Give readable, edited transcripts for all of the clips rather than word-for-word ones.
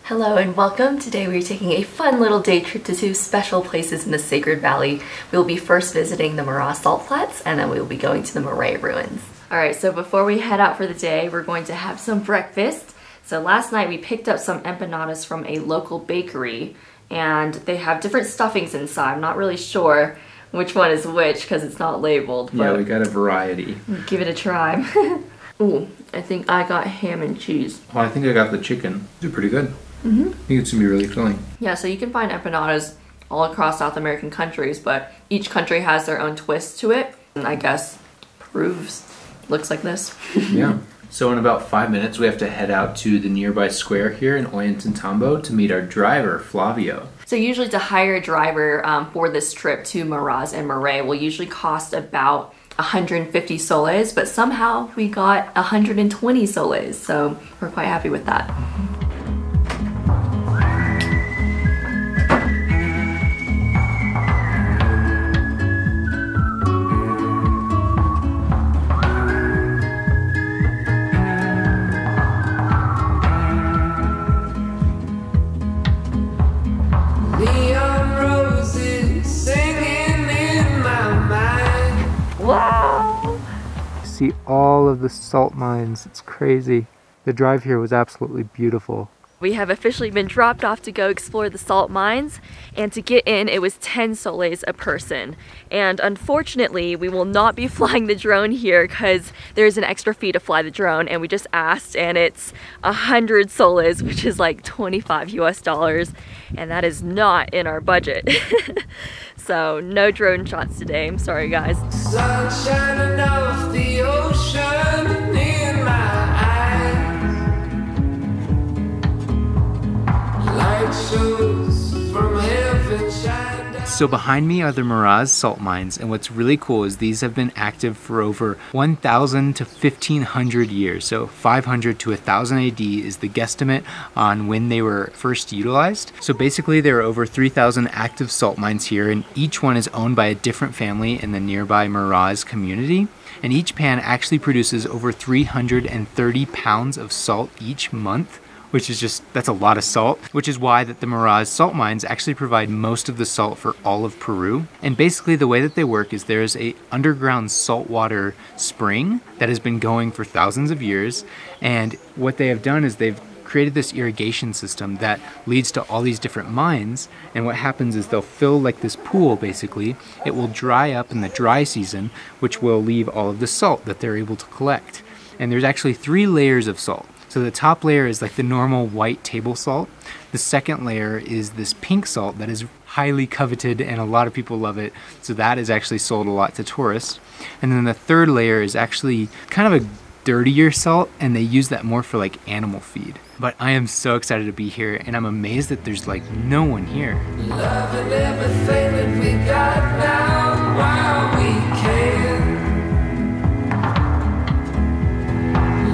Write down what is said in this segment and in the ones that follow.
Hello and welcome. Today we're taking a fun little day trip to two special places in the Sacred Valley. We'll be first visiting the Mirage Salt Flats and then we'll be going to the Moray Ruins. Alright, so before we head out for the day, we're going to have some breakfast. So last night we picked up some empanadas from a local bakery and they have different stuffings inside. I'm not really sure which one is which because it's not labeled. But yeah, we got a variety. Give it a try. Ooh, I think I got ham and cheese. Oh, I think I got the chicken. They're pretty good. Mm-hmm. I think it's gonna be really filling. Yeah, so you can find empanadas all across South American countries, but each country has their own twist to it. And I guess Peru's looks like this. Yeah. So in about 5 minutes, we have to head out to the nearby square here in Ollantaytambo to meet our driver, Flavio. So usually to hire a driver for this trip to Mirage and Moray will usually cost about 150 soles, but somehow we got 120 soles, so we're quite happy with that. Wow! See all of the salt mines. It's crazy. The drive here was absolutely beautiful. We have officially been dropped off to go explore the salt mines, and to get in it was 10 soles a person. And unfortunately we will not be flying the drone here because there's an extra fee to fly the drone, and we just asked and it's 100 soles, which is like 25 US, and that is not in our budget. So no drone shots today, I'm sorry guys. Sun shining off the ocean in my eyes. Light shows from heaven shine down. So behind me are the Mirage salt mines, and what's really cool is these have been active for over 1,000 to 1,500 years. So 500 to 1,000 AD is the guesstimate on when they were first utilized. So basically there are over 3,000 active salt mines here, and each one is owned by a different family in the nearby Mirage community. And each pan actually produces over 330 pounds of salt each month, which is just, that's a lot of salt, which is why that the Mirage salt mines actually provide most of the salt for all of Peru. And basically the way that they work is there's a underground saltwater spring that has been going for thousands of years. And what they have done is they've created this irrigation system that leads to all these different mines. And what happens is they'll fill like this pool basically. It will dry up in the dry season, which will leave all of the salt that they're able to collect. And there's actually 3 layers of salt. So the top layer is like the normal white table salt. The second layer is this pink salt that is highly coveted and a lot of people love it. So that is actually sold a lot to tourists. And then the third layer is actually kind of a dirtier salt, and they use that more for like animal feed. But I am so excited to be here, and I'm amazed that there's like no one here. Loving everything that we got now while we can.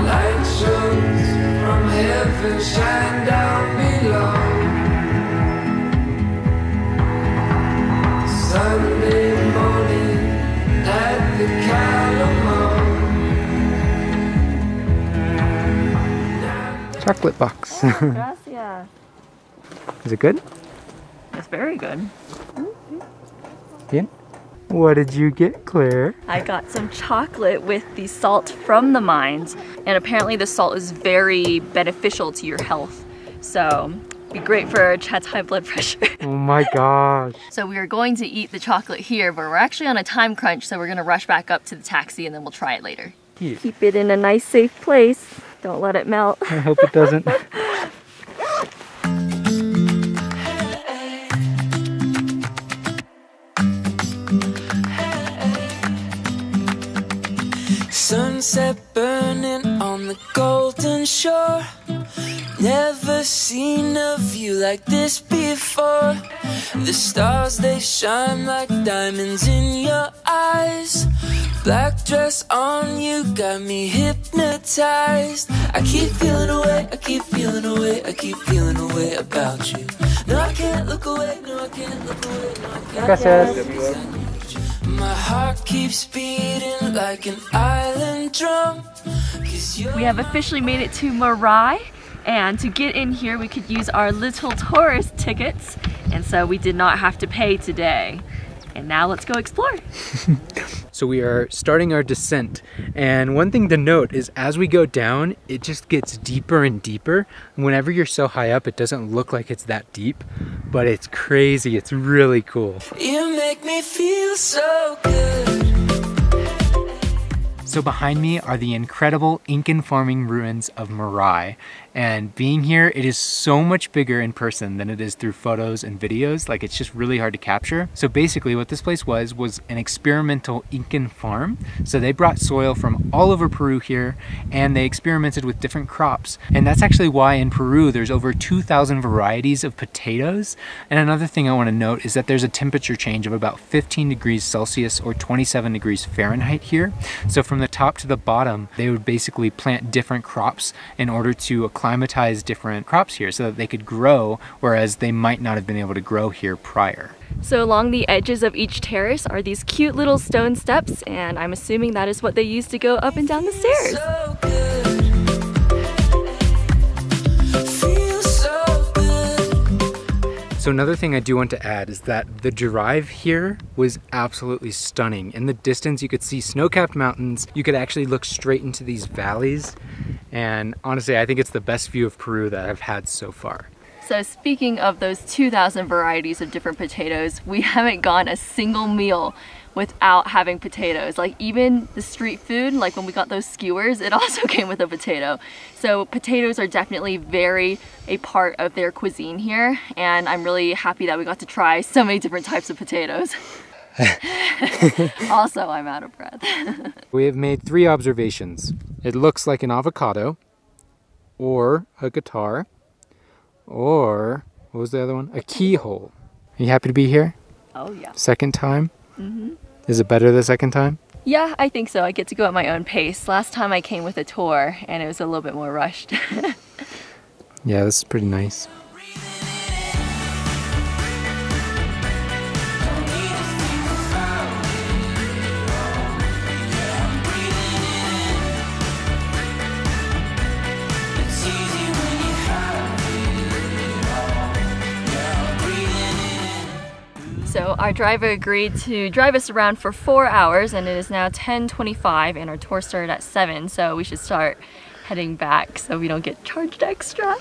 Light shows from heaven shine down below. Sunday morning at the Calamo. Chocolate box. Gracias. Is it good? It's very good. Bien. What did you get, Claire? I got some chocolate with the salt from the mines, and apparently the salt is very beneficial to your health. So, be great for Chad's high blood pressure. Oh my gosh. So we are going to eat the chocolate here, but we're actually on a time crunch, so we're gonna rush back up to the taxi and then we'll try it later. Cute. Keep it in a nice safe place. Don't let it melt. I hope it doesn't. Sunset burning on the golden shore. Never seen a view like this before. The stars, they shine like diamonds in your eyes. Black dress on you got me hypnotized. I keep feeling away, I keep feeling away, I keep feeling away about you. No, I can't look away, no, I can't look away, no, I can't. Gracias. My heart keeps beating like an island drum. We have officially made it to Moray. And to get in here, we could use our little tourist tickets, and so we did not have to pay today. And now let's go explore. So we are starting our descent, and one thing to note is as we go down, it just gets deeper and deeper. And whenever you're so high up, it doesn't look like it's that deep, but it's crazy. It's really cool. You make me feel so good. So behind me are the incredible Incan farming ruins of Moray. And being here, it is so much bigger in person than it is through photos and videos. Like, it's just really hard to capture. So basically what this place was an experimental Incan farm. So they brought soil from all over Peru here, and they experimented with different crops. And that's actually why in Peru there's over 2,000 varieties of potatoes. And another thing I want to note is that there's a temperature change of about 15 degrees Celsius or 27 degrees Fahrenheit here. So from the top to the bottom, they would basically plant different crops in order to acclimatize different crops here so that they could grow, whereas they might not have been able to grow here prior. So along the edges of each terrace are these cute little stone steps, and I'm assuming that is what they use to go up and down the stairs. So good. Feel so good. So another thing I do want to add is that the drive here was absolutely stunning. In the distance, you could see snow-capped mountains. You could actually look straight into these valleys. And honestly, I think it's the best view of Peru that I've had so far. So speaking of those 2,000 varieties of different potatoes, we haven't gone a single meal without having potatoes. Like, even the street food, like when we got those skewers, it also came with a potato. So potatoes are definitely a part of their cuisine here, and I'm really happy that we got to try so many different types of potatoes. Also, I'm out of breath. We have made 3 observations. It looks like an avocado, or a guitar, or, what was the other one? A keyhole. Are you happy to be here? Oh yeah. Second time? Mm-hmm. Is it better the second time? Yeah, I think so. I get to go at my own pace. Last time I came with a tour and it was a little bit more rushed. Yeah, this is pretty nice. So our driver agreed to drive us around for 4 hours, and it is now 10:25 and our tour started at 7, so we should start heading back so we don't get charged extra.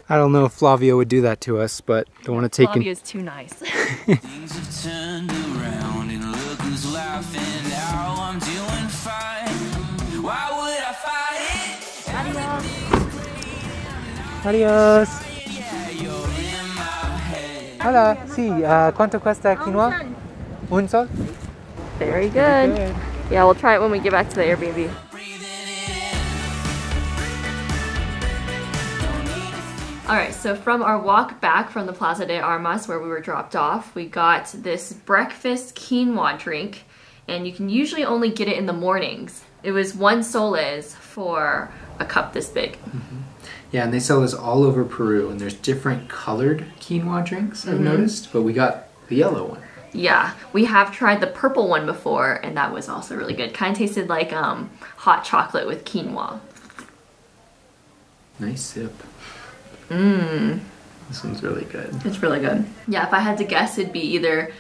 I don't know if Flavio would do that to us, but don't want to take Flavio's too nice. Things have turned around and look who's laughing now. I'm doing fine. Why would I fight it? Adios. Hola, sí, ¿cuánto cuesta quinoa? Un sol? Very good. Yeah, we'll try it when we get back to the Airbnb. Alright, so from our walk back from the Plaza de Armas where we were dropped off, we got this breakfast quinoa drink, and you can usually only get it in the mornings. It was 1 soles for a cup this big. Mm-hmm. Yeah, and they sell this all over Peru, and there's different colored quinoa drinks, I've noticed, but we got the yellow one. Yeah, we have tried the purple one before, and that was also really good. Kind of tasted like hot chocolate with quinoa. Nice sip. Mmm. This one's really good. It's really good. Yeah, if I had to guess, it'd be either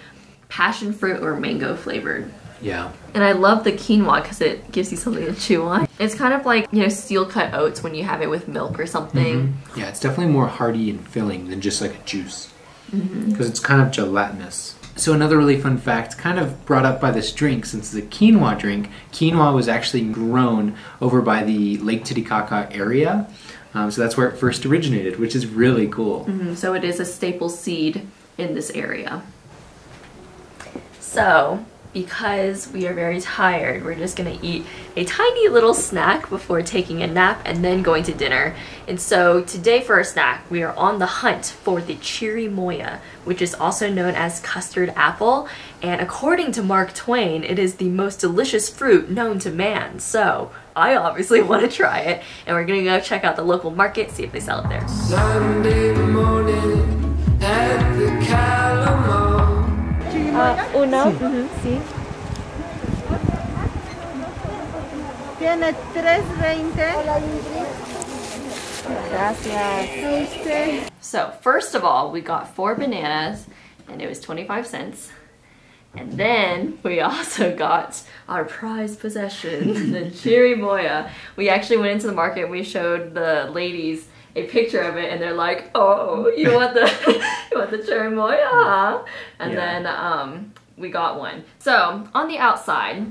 passion fruit or mango flavored. Yeah. And I love the quinoa because it gives you something to chew on. It's kind of like, you know, steel cut oats when you have it with milk or something. Mm-hmm. Yeah, it's definitely more hearty and filling than just like a juice. Because it's kind of gelatinous. So another really fun fact, kind of brought up by this drink, since it's a quinoa drink, quinoa was actually grown over by the Lake Titicaca area. So that's where it first originated, which is really cool. So it is a staple seed in this area. So, because we are very tired, we're just gonna eat a tiny little snack before taking a nap and then going to dinner. And so today for our snack, we are on the hunt for the Moya, which is also known as custard apple. And according to Mark Twain, it is the most delicious fruit known to man. So I obviously want to try it, and we're gonna go check out the local market, see if they sell it there. Sunday morning at the Calamo. Uno. Sí. Tiene 3.20. Gracias. So first of all, we got 4 bananas and it was 25 cents. And then we also got our prized possession, the cherry Moya. We actually went into the market and we showed the ladies a picture of it and they're like, oh, you want the you want the cherry Moya, huh? And then we got one. So on the outside,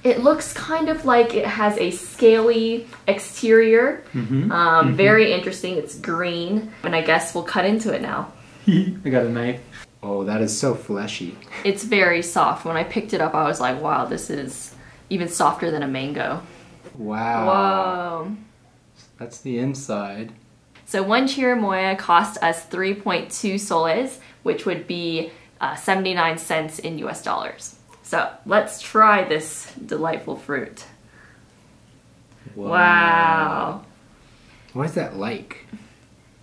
it looks kind of like it has a scaly exterior. Very interesting. It's green. And I guess we'll cut into it now. I got a knife. Oh, that is so fleshy. It's very soft. When I picked it up, I was like, wow, this is even softer than a mango. Wow. Whoa. That's the inside. So one chirimoya cost us 3.2 soles, which would be 79 cents in US dollars. So let's try this delightful fruit. Wow. What is that like?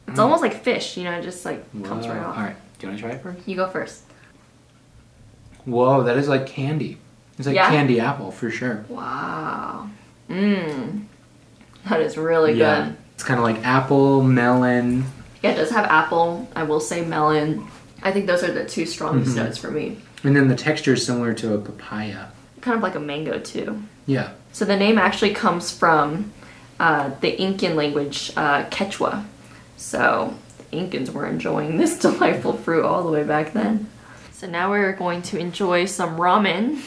It's almost like fish, you know, it just like comes right off. All right, do you want to try it first? You go first. Whoa, that is like candy. It's like candy apple for sure. Wow. Mmm. That is really good. It's kind of like apple, melon. Yeah, it does have apple. I will say melon. I think those are the 2 strongest notes for me. And then the texture is similar to a papaya. Kind of like a mango too. Yeah. So the name actually comes from the Incan language, Quechua. So the Incans were enjoying this delightful fruit all the way back then. So now we're going to enjoy some ramen,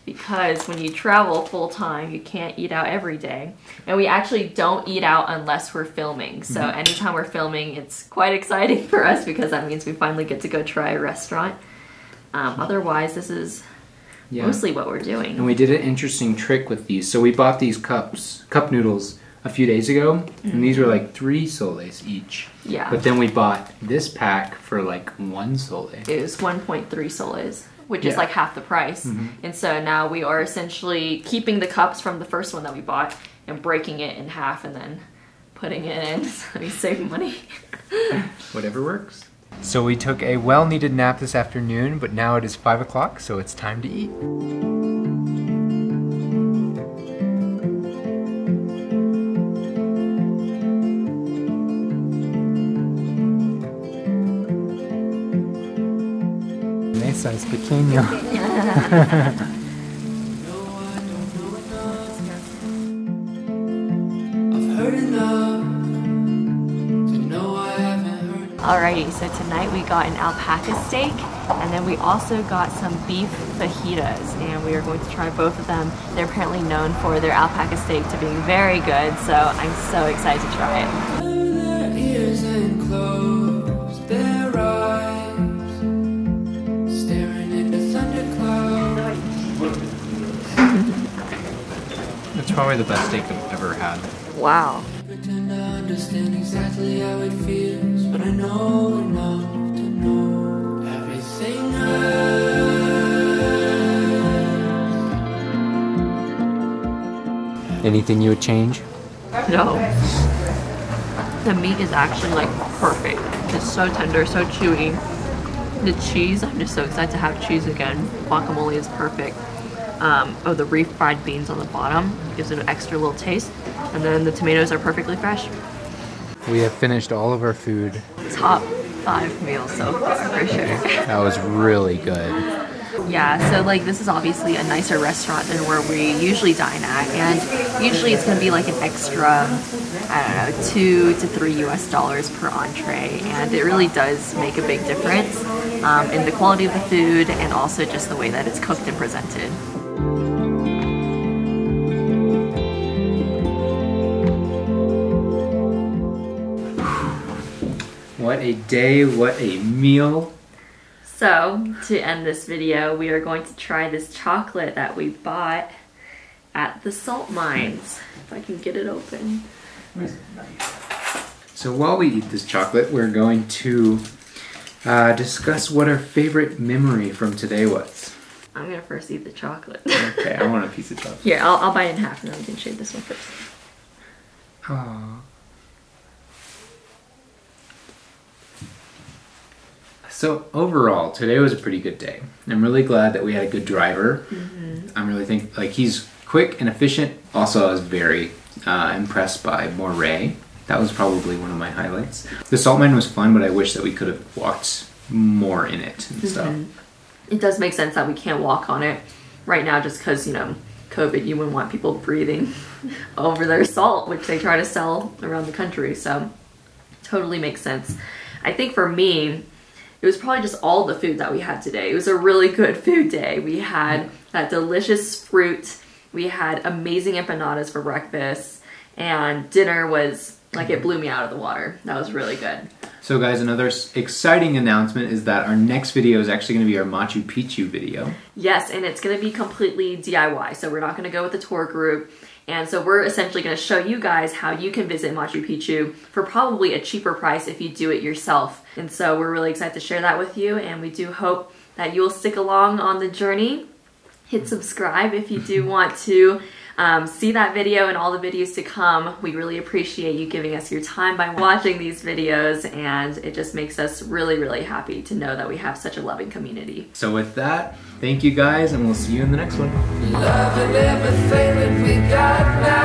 because when you travel full time, you can't eat out every day. And we actually don't eat out unless we're filming. So anytime we're filming, it's quite exciting for us because that means we finally get to go try a restaurant. Otherwise, this is mostly what we're doing. And we did an interesting trick with these. So we bought these cup noodles a few days ago, and these were like 3 soles each. Yeah. But then we bought this pack for like 1 sole. It was 1.3 soles, which is like half the price. And so now we are essentially keeping the cups from the first one that we bought and breaking it in half and then putting it in so we save money. Whatever works. So we took a well-needed nap this afternoon, but now it is 5 o'clock, so it's time to eat. Mesa es pequeño. Alrighty, so tonight we got an alpaca steak, and then we also got some beef fajitas, and we are going to try both of them. They're apparently known for their alpaca steak to being very good, so I'm so excited to try it. Their ears and close their eyes, staring into thunderclouds. It's probably the best steak I've ever had. Wow. Pretend I understand exactly how it feels, but I know enough to know everything else. Anything you would change? No. The meat is actually like perfect. It's so tender, so chewy. The cheese, I'm just so excited to have cheese again. Guacamole is perfect. Oh, the refried beans on the bottom gives it an extra little taste. And then the tomatoes are perfectly fresh. We have finished all of our food. Top 5 meals so far, for sure. That was really good. Yeah, so like this is obviously a nicer restaurant than where we usually dine at, and usually it's going to be like an extra, I don't know, $2 to $3 US per entree, and it really does make a big difference in the quality of the food and also just the way that it's cooked and presented. What a day, what a meal. So, to end this video, we are going to try this chocolate that we bought at the salt mines. If I can get it open. So while we eat this chocolate, we're going to discuss what our favorite memory from today was. I'm gonna first eat the chocolate. Okay, I want a piece of chocolate. Here, I'll bite it in half and then we can share this one first. Aww. So overall, today was a pretty good day. I'm really glad that we had a good driver. I'm really he's quick and efficient. Also, I was very impressed by Moray. that was probably one of my highlights. The salt mine was fun, but I wish that we could have walked more in it and stuff. It does make sense that we can't walk on it right now just because, you know, COVID, you wouldn't want people breathing over their salt, which they try to sell around the country. So totally makes sense. I think for me, it was probably just all the food that we had today. It was a really good food day. We had that delicious fruit. We had amazing empanadas for breakfast, and dinner was like, it blew me out of the water. That was really good. So guys, another exciting announcement is that our next video is actually going to be our Machu Picchu video. Yes, and it's going to be completely DIY. So we're not going to go with the tour group. And so we're essentially going to show you guys how you can visit Machu Picchu for probably a cheaper price if you do it yourself. And so we're really excited to share that with you, and we do hope that you'll stick along on the journey. Hit subscribe if you do want to see that video and all the videos to come. We really appreciate you giving us your time by watching these videos, and it just makes us really, really happy to know that we have such a loving community. So with that, thank you guys, and we'll see you in the next one. Love and everything that we got now.